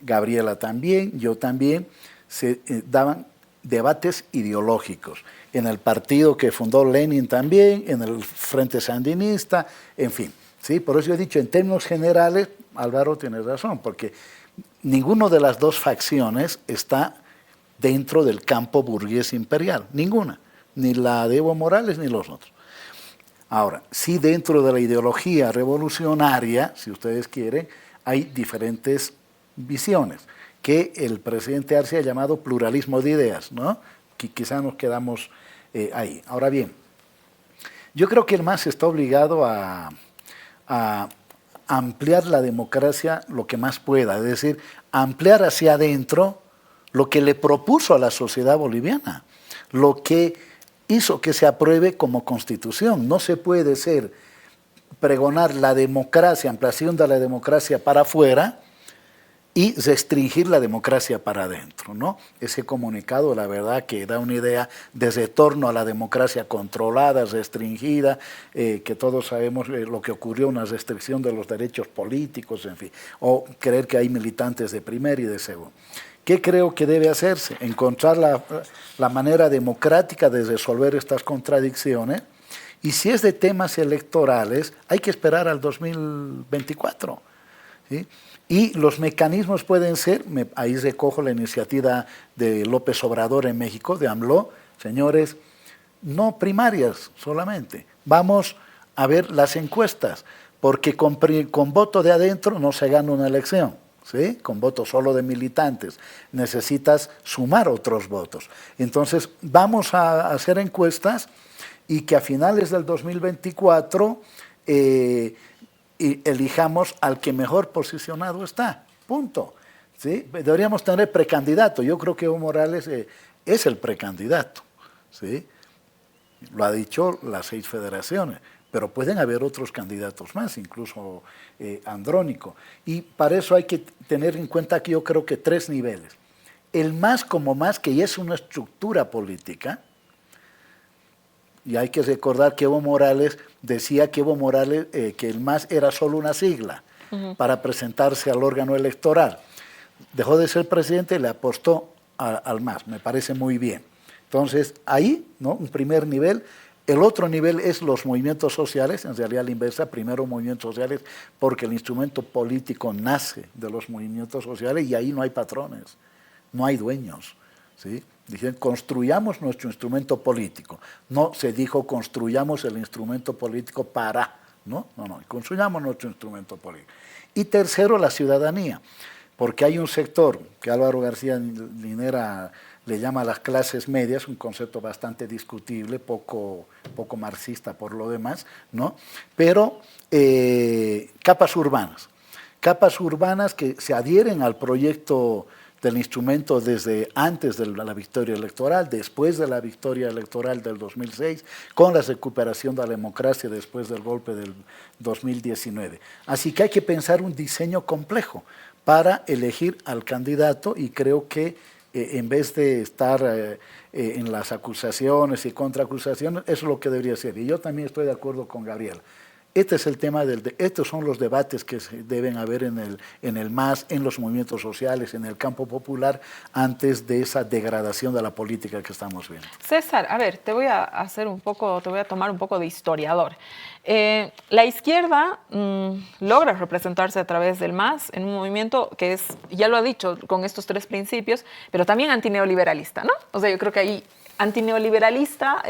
Gabriela también, yo también, se daban debates ideológicos. En el partido que fundó Lenin también, en el Frente Sandinista, en fin. ¿Sí? Por eso he dicho, en términos generales, Álvaro tiene razón, porque ninguna de las dos facciones está dentro del campo burgués imperial, ninguna, ni la de Evo Morales ni los otros. Ahora, sí dentro de la ideología revolucionaria, si ustedes quieren, hay diferentes visiones, que el presidente Arce ha llamado pluralismo de ideas, ¿no? Que quizás nos quedamos ahí. Ahora bien, yo creo que el MAS está obligado a ampliar la democracia lo que más pueda, es decir, ampliar hacia adentro lo que le propuso a la sociedad boliviana, lo que hizo que se apruebe como constitución. No se puede pregonar la democracia, ampliación de la democracia para afuera y restringir la democracia para adentro, ¿no? Ese comunicado, la verdad, que da una idea de retorno a la democracia controlada, restringida, que todos sabemos lo que ocurrió, una restricción de los derechos políticos, en fin, o creer que hay militantes de primer y de segundo. ¿Qué creo que debe hacerse? Encontrar la manera democrática de resolver estas contradicciones, y si es de temas electorales, hay que esperar al 2024, ¿sí? Y los mecanismos pueden ser, ahí recojo la iniciativa de López Obrador en México, de AMLO, señores, no primarias solamente, vamos a ver las encuestas, porque con voto de adentro no se gana una elección, ¿sí? Con voto solo de militantes, necesitas sumar otros votos. Entonces, vamos a hacer encuestas y que a finales del 2024 y elijamos al que mejor posicionado está, punto. ¿Sí? Deberíamos tener precandidato. Yo creo que Evo Morales es el precandidato, ¿sí? Lo ha dicho las 6 federaciones, pero pueden haber otros candidatos más, incluso Andrónico. Y para eso hay que tener en cuenta que yo creo que 3 niveles. El MAS como MAS, que ya es una estructura política, y hay que recordar que Evo Morales decía que que el MAS era solo una sigla para presentarse al órgano electoral. Dejó de ser presidente y le apostó al MAS, me parece muy bien. Entonces, ahí, ¿no? Un primer nivel. El otro nivel es los movimientos sociales, en realidad la inversa, primero movimientos sociales, porque el instrumento político nace de los movimientos sociales y ahí no hay patrones, no hay dueños, ¿sí? Dicen, construyamos nuestro instrumento político. No se dijo, construyamos el instrumento político para, no, construyamos nuestro instrumento político. Y tercero, la ciudadanía, porque hay un sector que Álvaro García Linera le llama a las clases medias, un concepto bastante discutible, poco marxista por lo demás, ¿no? Pero capas urbanas que se adhieren al proyecto del instrumento desde antes de la victoria electoral, después de la victoria electoral del 2006, con la recuperación de la democracia después del golpe del 2019. Así que hay que pensar un diseño complejo para elegir al candidato y creo que en vez de estar en las acusaciones y contraacusaciones, eso es lo que debería ser. Y yo también estoy de acuerdo con Gabriel. Este es el tema, estos son los debates que deben haber en el MAS, en los movimientos sociales, en el campo popular, antes de esa degradación de la política que estamos viendo. César, a ver, te voy a tomar un poco de historiador. La izquierda logra representarse a través del MAS en un movimiento que es, ya lo ha dicho, con estos 3 principios, pero también antineoliberalista, ¿no? O sea, yo creo que ahí antineoliberalista,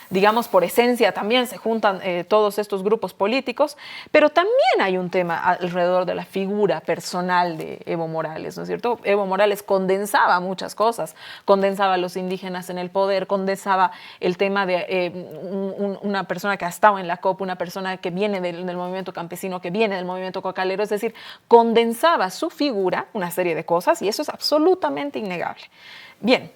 digamos, por esencia también se juntan todos estos grupos políticos, pero también hay un tema alrededor de la figura personal de Evo Morales, ¿no es cierto? Evo Morales condensaba muchas cosas, condensaba a los indígenas en el poder, condensaba el tema de una persona que ha estado en la COP, una persona que viene del movimiento campesino, que viene del movimiento cocalero, es decir, condensaba su figura, una serie de cosas, y eso es absolutamente innegable. Bien,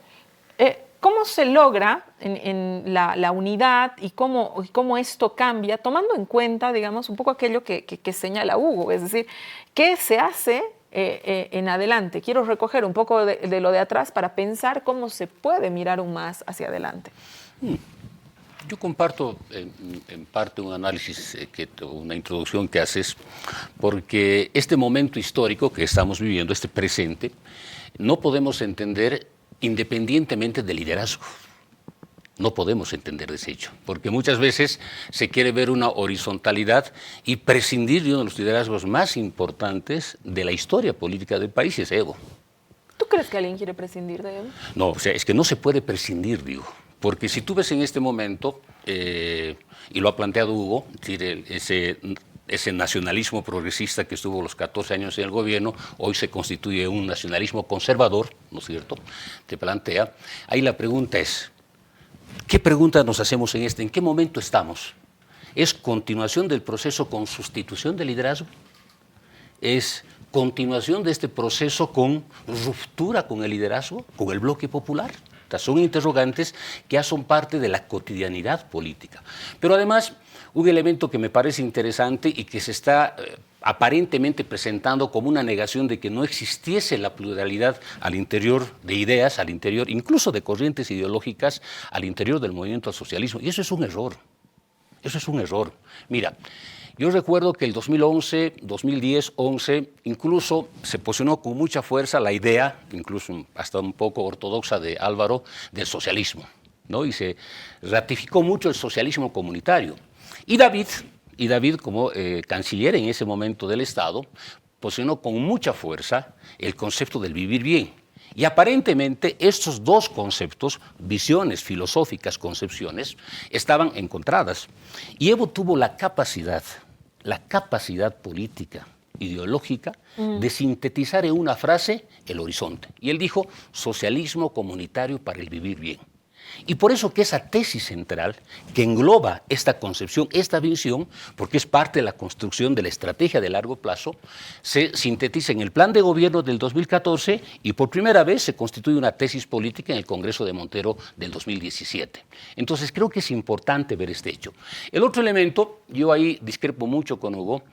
¿cómo se logra en la unidad y cómo esto cambia, tomando en cuenta, digamos, un poco aquello que señala Hugo? Es decir, ¿qué se hace en adelante? Quiero recoger un poco de lo de atrás para pensar cómo se puede mirar aún más hacia adelante. Yo comparto en parte un análisis, una introducción que haces, porque este momento histórico que estamos viviendo, este presente, no podemos entender independientemente del liderazgo. No podemos entender ese hecho, porque muchas veces se quiere ver una horizontalidad y prescindir de uno de los liderazgos más importantes de la historia política del país, es Evo. ¿Tú crees que alguien quiere prescindir de Evo? No, o sea, es que no se puede prescindir, digo. Porque si tú ves en este momento, y lo ha planteado Hugo, ese nacionalismo progresista que estuvo los 14 años en el gobierno, hoy se constituye un nacionalismo conservador, ¿no es cierto? Te plantea. Ahí la pregunta es, ¿qué pregunta nos hacemos en qué momento estamos? ¿Es continuación del proceso con sustitución del liderazgo? ¿Es continuación de este proceso con ruptura con el liderazgo, con el bloque popular? Son interrogantes que ya son parte de la cotidianidad política. Pero además, un elemento que me parece interesante y que se está aparentemente presentando como una negación de que no existiese la pluralidad al interior de ideas, al interior incluso de corrientes ideológicas, al interior del movimiento al socialismo. Y eso es un error. Eso es un error. Mira, yo recuerdo que el 2011, 2010, 11, incluso se posicionó con mucha fuerza la idea, incluso hasta un poco ortodoxa de Álvaro, del socialismo, ¿no? Y se ratificó mucho el socialismo comunitario. Y David como canciller en ese momento del Estado, posicionó con mucha fuerza el concepto del vivir bien. Y aparentemente estos dos conceptos, visiones filosóficas, concepciones, estaban encontradas. Y Evo tuvo la capacidad política, ideológica, de sintetizar en una frase el horizonte. Y él dijo, socialismo comunitario para el vivir bien. Y por eso que esa tesis central, que engloba esta concepción, esta visión, porque es parte de la construcción de la estrategia de largo plazo, se sintetiza en el plan de gobierno del 2014 y por primera vez se constituye una tesis política en el Congreso de Montero del 2017. Entonces creo que es importante ver este hecho. El otro elemento, yo ahí discrepo mucho con Hugo,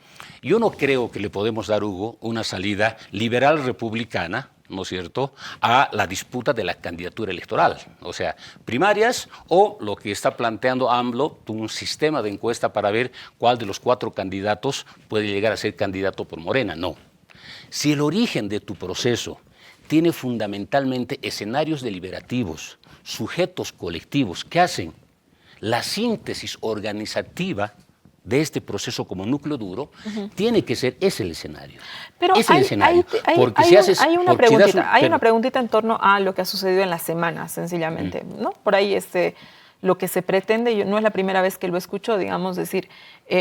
yo no creo que le podemos dar, Hugo, una salida liberal republicana, ¿no es cierto?, a la disputa de la candidatura electoral. O sea, primarias o lo que está planteando AMLO, un sistema de encuesta para ver cuál de los 4 candidatos puede llegar a ser candidato por Morena. No. Si el origen de tu proceso tiene fundamentalmente escenarios deliberativos, sujetos colectivos que hacen la síntesis organizativa de este proceso como núcleo duro, tiene que ser ese el escenario. Pero hay una preguntita en torno a lo que ha sucedido en la semana, sencillamente, ¿no? Por ahí lo que se pretende, no es la primera vez que lo escucho, digamos, decir,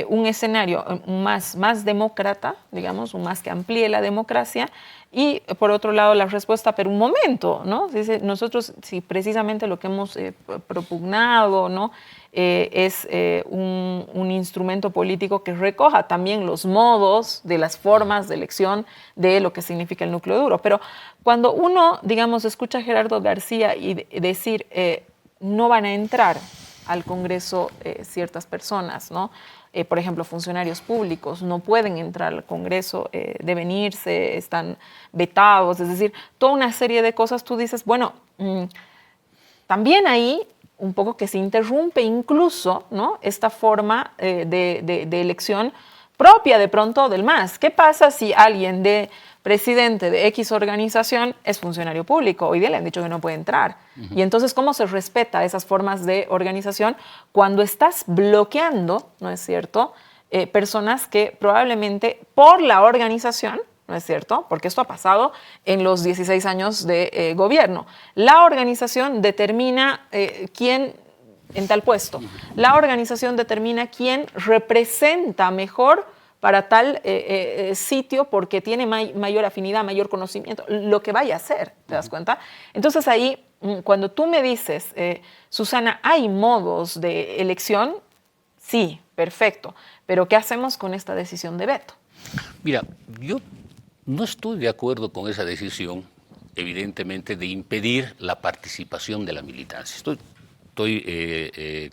un escenario más demócrata, digamos, más que amplíe la democracia, y por otro lado la respuesta, pero un momento, ¿no? Dice, nosotros, si precisamente lo que hemos propugnado, ¿no?, es un instrumento político que recoja también los modos de las formas de elección de lo que significa el núcleo duro. Pero cuando uno, digamos, escucha a Gerardo García y decir no van a entrar al Congreso ciertas personas, ¿no? Por ejemplo, funcionarios públicos no pueden entrar al Congreso, deben irse, están vetados, es decir, toda una serie de cosas. Tú dices, bueno, también ahí un poco que se interrumpe incluso, ¿no?, esta forma de elección propia de pronto del MAS. ¿Qué pasa si alguien de presidente de X organización es funcionario público? Hoy día le han dicho que no puede entrar. Y entonces, ¿cómo se respeta esas formas de organización cuando estás bloqueando, ¿no es cierto?, personas que probablemente por la organización, ¿no es cierto?, porque esto ha pasado en los 16 años de gobierno. La organización determina quién en tal puesto. La organización determina quién representa mejor para tal sitio porque tiene mayor afinidad, mayor conocimiento, lo que vaya a hacer, ¿te das cuenta? Entonces ahí, cuando tú me dices, Susana, ¿hay modos de elección? Sí, perfecto. Pero ¿qué hacemos con esta decisión de veto? Mira, yo no estoy de acuerdo con esa decisión evidentemente, de impedir la participación de la militancia. Estoy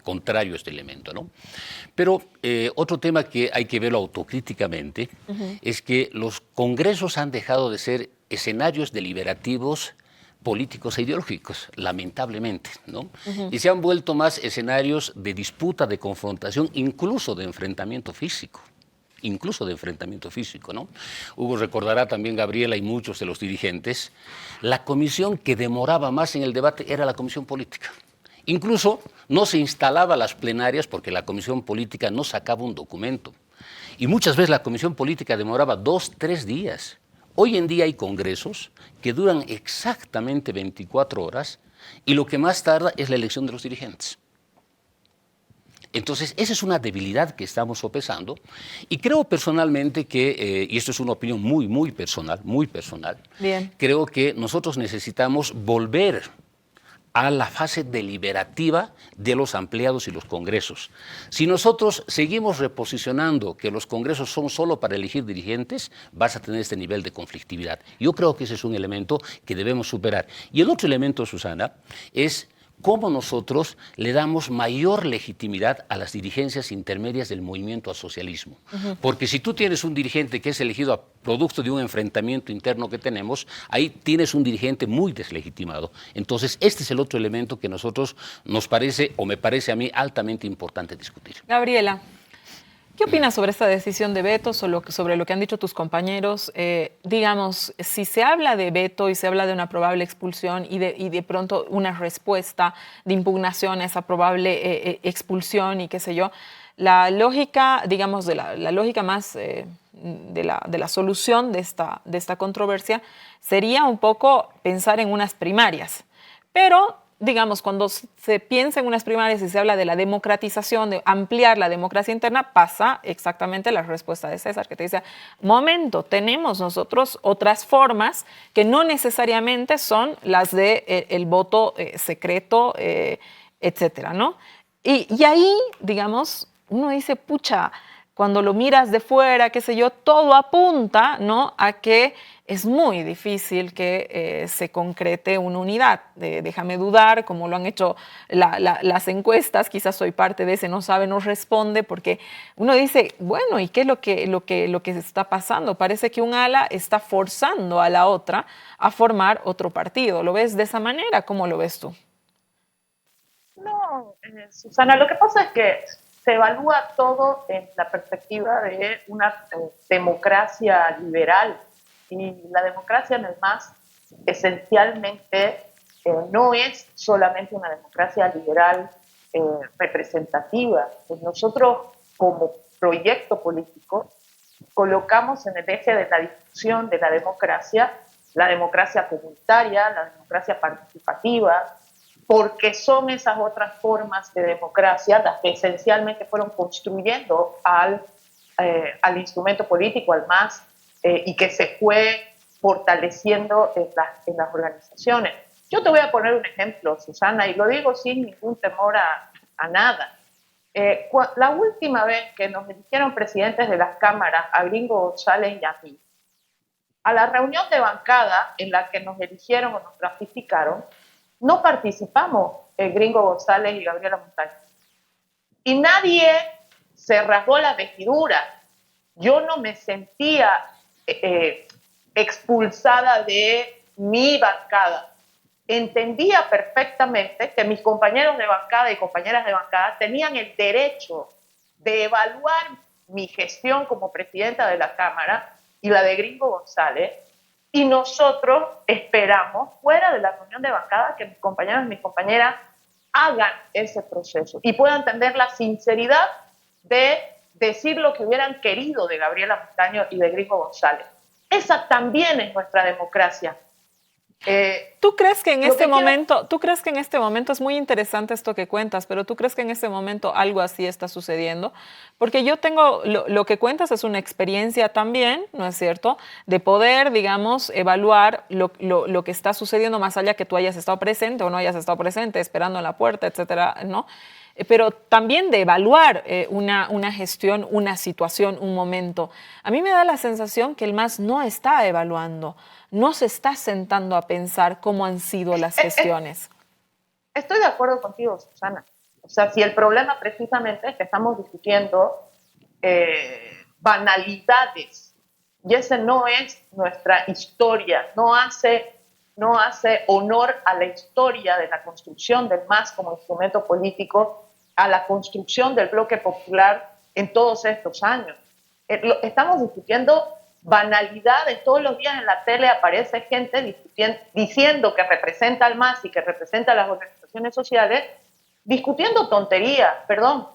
contrario a este elemento, ¿no? Pero otro tema que hay que verlo autocríticamente es que los congresos han dejado de ser escenarios deliberativos políticos e ideológicos, lamentablemente, ¿no? Y se han vuelto más escenarios de disputa, de confrontación, incluso de enfrentamiento físico. ¿No? Hugo recordará también, Gabriela, y muchos de los dirigentes, la comisión que demoraba más en el debate era la comisión política. Incluso no se instalaba las plenarias porque la comisión política no sacaba un documento. Y muchas veces la comisión política demoraba 2, 3 días. Hoy en día hay congresos que duran exactamente 24 horas y lo que más tarda es la elección de los dirigentes. Entonces, esa es una debilidad que estamos sopesando y creo personalmente que, y esto es una opinión muy personal, Bien. creo que nosotros necesitamos volver a la fase deliberativa de los ampliados y los congresos. Si nosotros seguimos reposicionando que los congresos son solo para elegir dirigentes, vas a tener este nivel de conflictividad. Yo creo que ese es un elemento que debemos superar. Y el otro elemento, Susana, es cómo nosotros le damos mayor legitimidad a las dirigencias intermedias del movimiento al socialismo. Porque si tú tienes un dirigente que es elegido a producto de un enfrentamiento interno que tenemos, ahí tienes un dirigente muy deslegitimado. Entonces, este es el otro elemento que a nosotros nos parece, o me parece a mí, altamente importante discutir. Gabriela, ¿qué opinas sobre esta decisión de veto, sobre lo que han dicho tus compañeros? Digamos, si se habla de veto y se habla de una probable expulsión y de pronto una respuesta de impugnación a esa probable expulsión y qué sé yo, la lógica, digamos, la lógica más de la solución de esta controversia sería un poco pensar en unas primarias. Pero digamos, cuando se piensa en unas primarias y se habla de la democratización, de ampliar la democracia interna, pasa exactamente la respuesta de César, que te dice, momento, tenemos nosotros otras formas que no necesariamente son las de el voto secreto, etcétera, ¿no? Y ahí, digamos, uno dice, pucha, cuando lo miras de fuera, qué sé yo, todo apunta, ¿no?, a que es muy difícil que se concrete una unidad. Déjame dudar, como lo han hecho las encuestas, quizás soy parte de ese no sabe, no responde, porque uno dice, bueno, ¿y qué es lo que está pasando? Parece que un ala está forzando a la otra a formar otro partido. ¿Lo ves de esa manera? ¿Cómo lo ves tú? No, Susana, lo que pasa es que se evalúa todo en la perspectiva de una democracia liberal. Y la democracia en el MAS esencialmente no es solamente una democracia liberal representativa. Pues nosotros, como proyecto político, colocamos en el eje de la discusión de la democracia comunitaria, la democracia participativa, porque son esas otras formas de democracia las que esencialmente fueron construyendo al instrumento político, al MAS, y que se fue fortaleciendo en las organizaciones. Yo te voy a poner un ejemplo, Susana, y lo digo sin ningún temor a nada. La última vez que nos eligieron presidentes de las cámaras, a Gringo González y a mí, a la reunión de bancada en la que nos eligieron o nos ratificaron, no participamos Gringo González y Gabriela Montaño. Y nadie se rasgó la vestidura. Yo no me sentía expulsada de mi bancada. Entendía perfectamente que mis compañeros de bancada y compañeras de bancada tenían el derecho de evaluar mi gestión como presidenta de la Cámara y la de Gringo González, y nosotros esperamos, fuera de la reunión de bancada, que mis compañeros y mis compañeras hagan ese proceso y puedan tener la sinceridad de decir lo que hubieran querido de Gabriela Montaño y de Gringo González. Esa también es nuestra democracia. ¿Tú crees que en este momento es muy interesante esto que cuentas, pero tú crees que en este momento algo así está sucediendo? Porque yo tengo, lo que cuentas es una experiencia también, ¿no es cierto?, de poder, digamos, evaluar lo que está sucediendo más allá que tú hayas estado presente o no hayas estado presente, esperando en la puerta, etcétera, ¿no? pero también de evaluar una gestión, una situación, un momento. A mí me da la sensación que el MAS no está evaluando, no se está sentando a pensar cómo han sido las gestiones. Estoy de acuerdo contigo, Susana. O sea, si el problema precisamente es que estamos discutiendo banalidades, y esa no es nuestra historia, no hace honor a la historia de la construcción del MAS como instrumento político, a la construcción del bloque popular en todos estos años. Estamos discutiendo banalidades. Todos los días en la tele aparece gente diciendo que representa al MAS y que representa a las organizaciones sociales, discutiendo tonterías, perdón.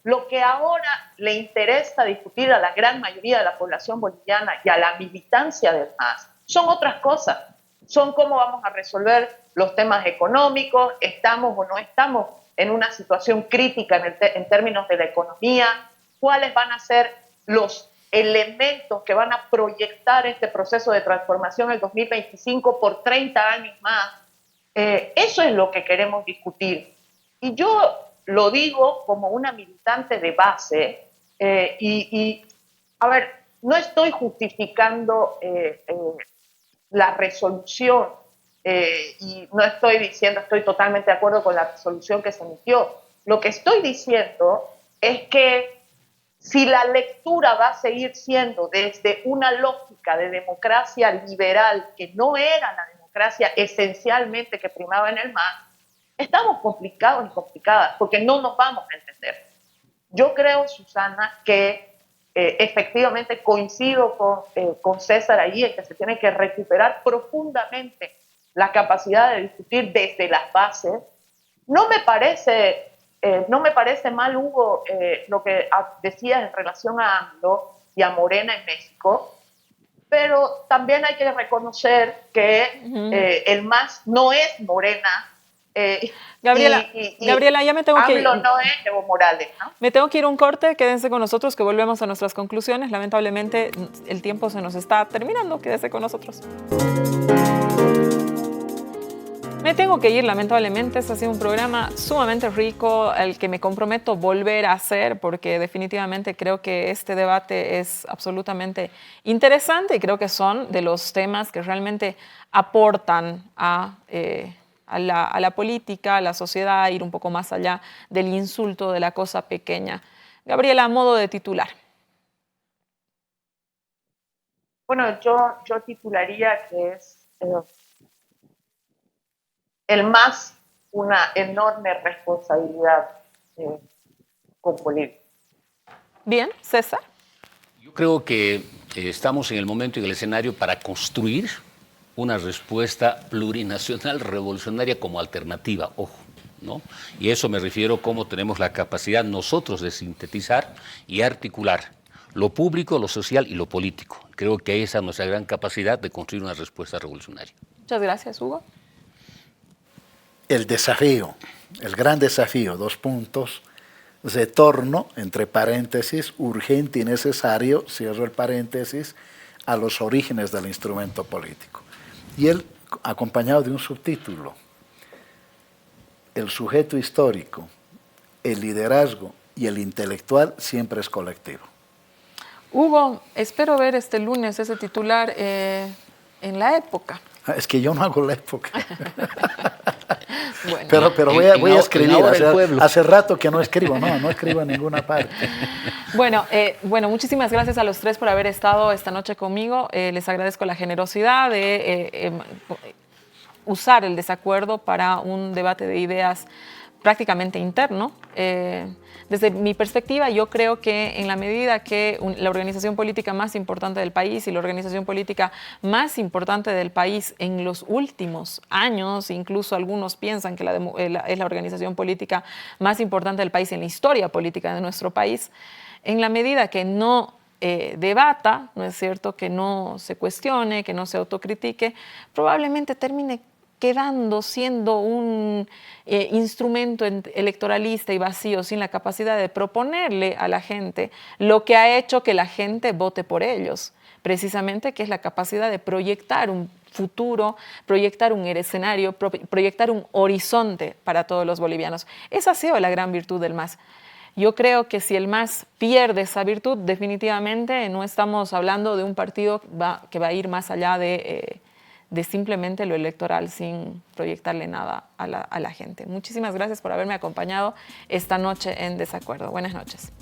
Lo que ahora le interesa discutir a la gran mayoría de la población boliviana y a la militancia del MAS son otras cosas. Son cómo vamos a resolver los temas económicos, estamos o no estamos en una situación crítica en términos de la economía, cuáles van a ser los elementos que van a proyectar este proceso de transformación en el 2025 por 30 años más. Eso es lo que queremos discutir. Y yo lo digo como una militante de base a ver, no estoy justificando la resolución y no estoy diciendo estoy totalmente de acuerdo con la resolución que se emitió. Lo que estoy diciendo es que si la lectura va a seguir siendo desde una lógica de democracia liberal, que no era la democracia esencialmente que primaba en el MAS, estamos complicados y complicadas, porque no nos vamos a entender. Yo creo, Susana, que efectivamente coincido con César ahí, en que se tiene que recuperar profundamente la capacidad de discutir desde las bases. No me parece mal, Hugo, lo que decías en relación a AMLO y a Morena en México, pero también hay que reconocer que el MAS no es Morena. Gabriela, ya me tengo que ir. AMLO no es Evo Morales, ¿no? Me tengo que ir un corte, quédense con nosotros que volvemos a nuestras conclusiones. Lamentablemente el tiempo se nos está terminando, quédese con nosotros. Me tengo que ir, lamentablemente. Este ha sido un programa sumamente rico, al que me comprometo volver a hacer, porque definitivamente creo que este debate es absolutamente interesante y creo que son de los temas que realmente aportan a la política, a la sociedad, a ir un poco más allá del insulto, de la cosa pequeña. Gabriela, a modo de titular. Bueno, yo titularía que es el MAS una enorme responsabilidad con Bolivia. Bien, César. Yo creo que estamos en el momento y en el escenario para construir una respuesta plurinacional revolucionaria como alternativa, ojo, ¿no? Y eso me refiero a cómo tenemos la capacidad nosotros de sintetizar y articular lo público, lo social y lo político. Creo que esa es nuestra gran capacidad de construir una respuesta revolucionaria. Muchas gracias, Hugo. El desafío, el gran desafío, 2 puntos, retorno, entre paréntesis, urgente y necesario, cierro el paréntesis, a los orígenes del instrumento político. Y él, acompañado de un subtítulo, el sujeto histórico, el liderazgo y el intelectual siempre es colectivo. Hugo, espero ver este lunes ese titular en La Época. Es que yo no hago La Época. Bueno. Pero voy a escribir. Hace rato que no escribo, no escribo en ninguna parte. Bueno, muchísimas gracias a los tres por haber estado esta noche conmigo. Les agradezco la generosidad de usar el desacuerdo para un debate de ideas prácticamente interno. Desde mi perspectiva, yo creo que en la medida que la organización política más importante del país y la organización política más importante del país en los últimos años, incluso algunos piensan que es la organización política más importante del país en la historia política de nuestro país, en la medida que no debata, ¿no es cierto?, que no se cuestione, que no se autocritique, probablemente termine siendo un instrumento electoralista y vacío, sin la capacidad de proponerle a la gente lo que ha hecho que la gente vote por ellos, precisamente, que es la capacidad de proyectar un futuro, proyectar un escenario, proyectar un horizonte para todos los bolivianos. Esa ha sido la gran virtud del MAS. Yo creo que si el MAS pierde esa virtud, definitivamente no estamos hablando de un partido que va a ir más allá de simplemente lo electoral, sin proyectarle nada a la gente. Muchísimas gracias por haberme acompañado esta noche en Desacuerdo. Buenas noches.